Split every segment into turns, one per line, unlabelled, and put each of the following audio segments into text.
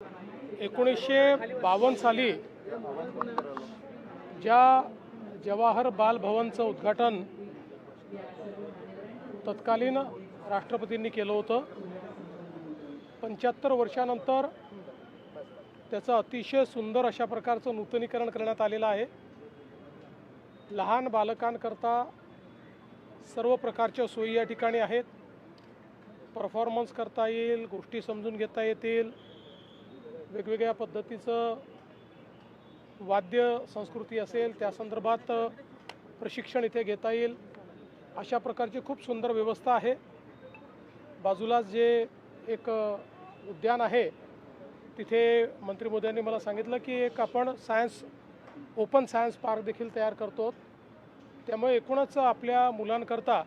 1952 साली ज्या जवाहर बाल भवनचं उद्घाटन तत्कालीन राष्ट्रपतींनी केलं होतं, 75 वर्षानंतर त्याचं अतिशय सुंदर अशा प्रकारचं नूतनीकरण करण्यात आलेलं आहे। लहान बालकांकरता सर्व प्रकारच्या सोयी या ठिकाणी आहेत। परफॉर्मन्स करता येईल, गोष्टी समजून घेता येतील, वेगवेगळ्या पद्धतीचं वाद्य संस्कृती असेल त्या संदर्भात प्रशिक्षण इथे घेता येईल, अशा प्रकारची खूप सुंदर व्यवस्था आहे। बाजूला जे एक उद्यान आहे तिथे मंत्री महोदयांनी मला सांगितलं की एक आपण ओपन सायन्स पार्क देखील तयार करतो। त्यामुळे एकूणच आपल्या मुलांकरता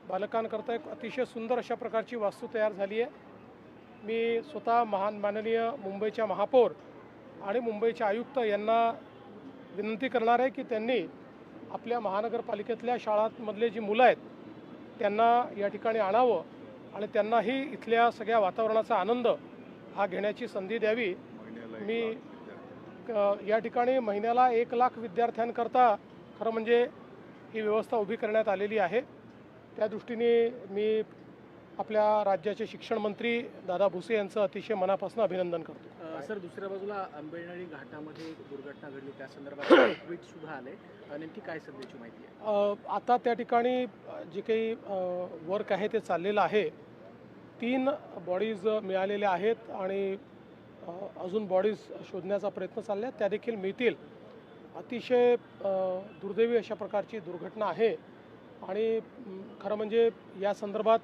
बालकांकरता एक अतिशय सुंदर अशा प्रकारची वास्तू तयार झाली आहे। मी स्वतः माननीय मुंबईच्या महापौर आणि मुंबईचे आयुक्त यांना विनंती करणार आहे की त्यांनी आपल्या महानगरपालिकेतल्या शाळांमधले जी मुलं आहेत त्यांना या ठिकाणी आणावं आणि त्यांनाही इथल्या सगळ्या वातावरणाचा आनंद हा घेण्याची संधी द्यावी। मी या ठिकाणी महिन्याला 1 लाख विद्यार्थ्यांकरता खरं म्हणजे ही व्यवस्था उभी करण्यात आलेली आहे। त्या दृष्टीने मी आपल्या राज्याचे शिक्षण मंत्री दादा भुसे यांचं अतिशय मनापासून अभिनंदन करतो।
सर, दुसऱ्या बाजूला आंबेनळी घाटामध्ये एक दुर्घटना घडली, त्या संदर्भात ट्विट सुद्धा आले, नेमकी काय सध्याची माहिती आहे?
आता त्या ठिकाणी जे काही वर्क आहे ते चाललेलं आहे। 3 बॉडीज मिळालेल्या आहेत आणि अजून बॉडीज शोधण्याचा प्रयत्न चालला आहे, त्या देखील मिळतील। अतिशय दुर्दैवी अशा प्रकारची दुर्घटना आहे आणि खरं म्हणजे या संदर्भात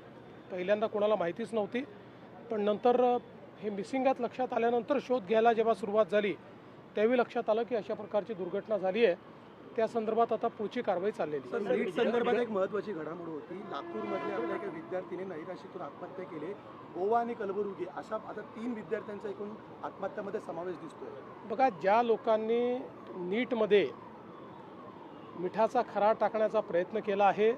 पहिल्यांदा कोणाला माहितीच नव्हती, पण नंतर हे मिसिंग आहेत लक्षात आल्यानंतर शोध घ्यायला जेव्हा सुरुवात झाली त्यावेळी लक्षात आलं की अशा प्रकारची दुर्घटना झाली आहे। त्या संदर्भात आता पुढची कारवाई चाललेली आहे।
नीट संदर्भात एक महत्त्वाची घडामोड होती, लातूरमधल्या आपल्या एका विद्यार्थीने नैराश्यातून आत्महत्या केली। गोवा आणि कलबुर्गी अशा आता 3 विद्यार्थ्यांचा एकूण आत्महत्यामध्ये समावेश दिसतोय।
बघा, ज्या लोकांनी नीटमध्ये मिठाचा खरा टाकण्याचा प्रयत्न केला आहे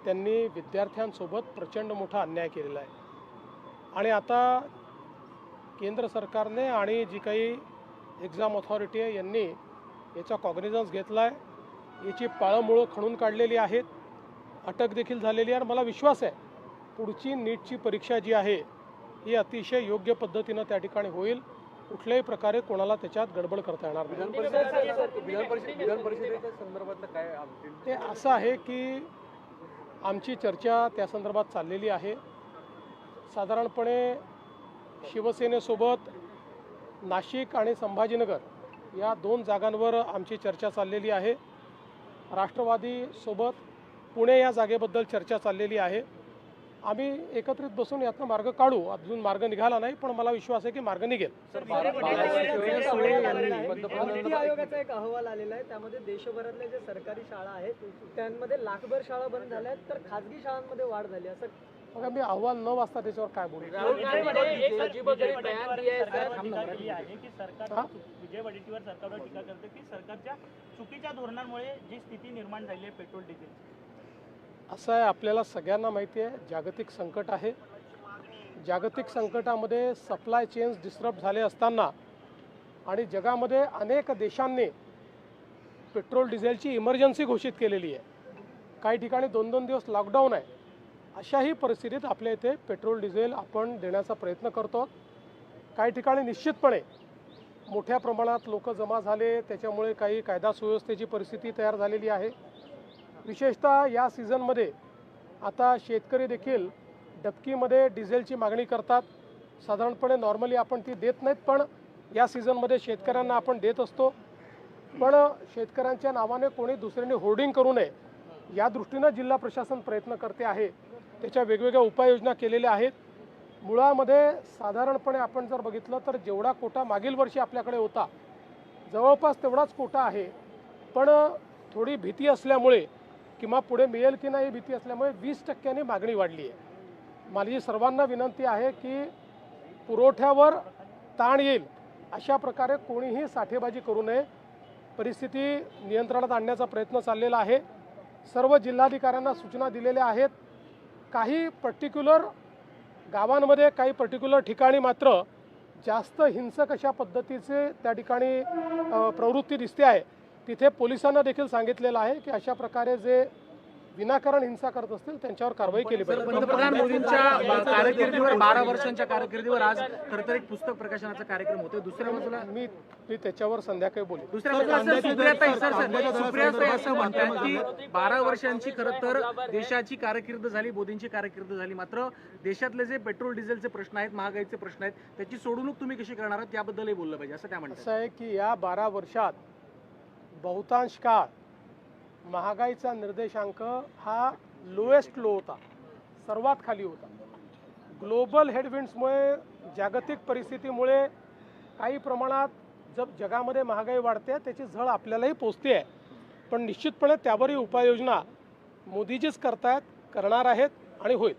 त्यांनी विद्यार्थ्यांसोबत प्रचंड मोठा अन्याय केलेला आहे आणि आता केंद्र सरकारने आणि जी काही एक्झाम ऑथॉरिटी आहे यांनी याचा कॉग्निझन्स घेतला आहे, याची पाळंमुळं खणून काढलेली आहेत, अटक देखील झालेली आहे। मला विश्वास आहे पुढची नीटची परीक्षा जी आहे ही अतिशय योग्य पद्धतीनं त्या ठिकाणी होईल, कुठल्याही प्रकारे कोणाला त्याच्यात गडबड करता येणार नाही।
विधान परिषदेच्या संदर्भातलं काय
ते असं आहे की आमची चर्चा त्या संदर्भात चाललेली आहे। साधारणपणे शिवसेनेसोबत नाशिक आणि संभाजीनगर या 2 जागांवर आमची चर्चा चाललेली आहे। राष्ट्रवादीसोबत पुणे या जागेबद्दल चर्चा चाललेली आहे। आम्ही एकत्रित बसून यातनं मार्ग काढू। अजून मार्ग निघाला नाही, पण मला विश्वास आहे की मार्ग निघेल।
नीती आयोगाचा एक अहवाल आलेला आहे, त्यामध्ये देशभरातल्या जे सरकारी शाळा आहेत त्यांमध्ये लाखभर शाळा बंद झाल्या आहेत, तर खासगी शाळांमध्ये वाढ झाली असं।
मग मी अहवाल न वाचता त्याच्यावर काय बोलू?
विजय वडेट्टीवार सरकारवर टीका करते की सरकारच्या चुकीच्या धोरणांमुळे जी स्थिती निर्माण झाली आहे पेट्रोल डिझेल।
असं आहे, आपल्याला सगळ्यांना माहिती आहे जागतिक संकट आहे। जागतिक संकटामध्ये सप्लाय चेन्स डिस्टर्ब झाले असताना आणि जगामध्ये अनेक देशांनी पेट्रोल डिझेलची इमर्जन्सी घोषित केलेली आहे, काही ठिकाणी 2-2 दिवस लॉकडाऊन आहे, अशाही परिस्थितीत आपल्या इथे पेट्रोल डिझेल आपण देण्याचा प्रयत्न करतो। काही ठिकाणी निश्चितपणे मोठ्या प्रमाणात लोक जमा झाले, त्याच्यामुळे काही कायदा सुव्यवस्थेची परिस्थिती तयार झालेली आहे। विशेषतः या सीझनमध्ये आता शेतकरी देखील डबकीमध्ये डिझेलची मागणी करतात। साधारणपणे नॉर्मली आपण ती देत नाहीत, पण या सीझनमध्ये शेतकऱ्यांना आपण देत असतो। पण शेतकऱ्यांच्या नावाने कोणी दुसऱ्यांनी होर्डिंग करू नये या दृष्टीनं जिल्हा प्रशासन प्रयत्न करते आहे, त्याच्या वेगवेगळ्या उपाययोजना केलेल्या आहेत। मुळामध्ये साधारणपणे आपण जर बघितलं तर जेवढा कोटा मागील वर्षी आपल्याकडे होता जवळपास तेवढाच कोटा आहे, पण थोडी भीती असल्यामुळे किंवा पुढे मिळेल की नाही भीती असल्यामुळे 20% मागणी वाढली आहे। माझी सर्वांना विनंती आहे की पुरवठ्यावर ताण येईल अशा प्रकारे कोणीही साठेबाजी करू नये। परिस्थिती नियंत्रणात आणण्याचा प्रयत्न चाललेला आहे। सर्व जिल्हाधिकाऱ्यांना सूचना दिलेल्या आहेत। काही पर्टिक्युलर गावांमध्ये काही पर्टिक्युलर ठिकाणी मात्र जास्त हिंसक अशा पद्धतीचे त्या ठिकाणी प्रवृत्ती दिसते आहे, तिथे पोलिसांना देखील सांगितलेलं आहे की अशा प्रकारे जे विनाकारण हिंसा करत असतील त्यांच्यावर कारवाई केली पाहिजे.
पंतप्रधान मोदींच्या कारकिर्दीवर 12 वर्षांच्या कारकिर्दीवर आज खरं तर एक पुस्तक प्रकाशनाचा कार्यक्रम होतोय. दुसऱ्या बाजूला
मी त्याच्यावर संध्याकाळी बोलेन.
दुसऱ्या बाजूला सुप्रियाताई असं म्हणतात की 12 वर्षांची खरं तर देशाची कारकीर्द झाली, मोदींची कारकीर्द झाली, मात्र देशातले जे पेट्रोल डिझेलचे प्रश्न आहेत, महागाईचे प्रश्न आहेत, त्याची सोडवणूक तुम्ही कशी करणार आहात त्याबद्दलही बोललं पाहिजे असं त्या म्हणतात.
असं आहे की या 12 वर्षात बहुतांश काळ महागाईचा निर्देशांक हा लोएस्ट लो होता, सर्वात खाली होता. ग्लोबल हेडविंड्समुळे, जागतिक परिस्थितीमुळे काही प्रमाणात जर जगामध्ये महागाई वाढते त्याची झळ आपल्यालाही पोचते आहे, पण निश्चितपणे त्यावरही उपाययोजना मोदीजीच करतायत, करणार आहेत आणि होईल.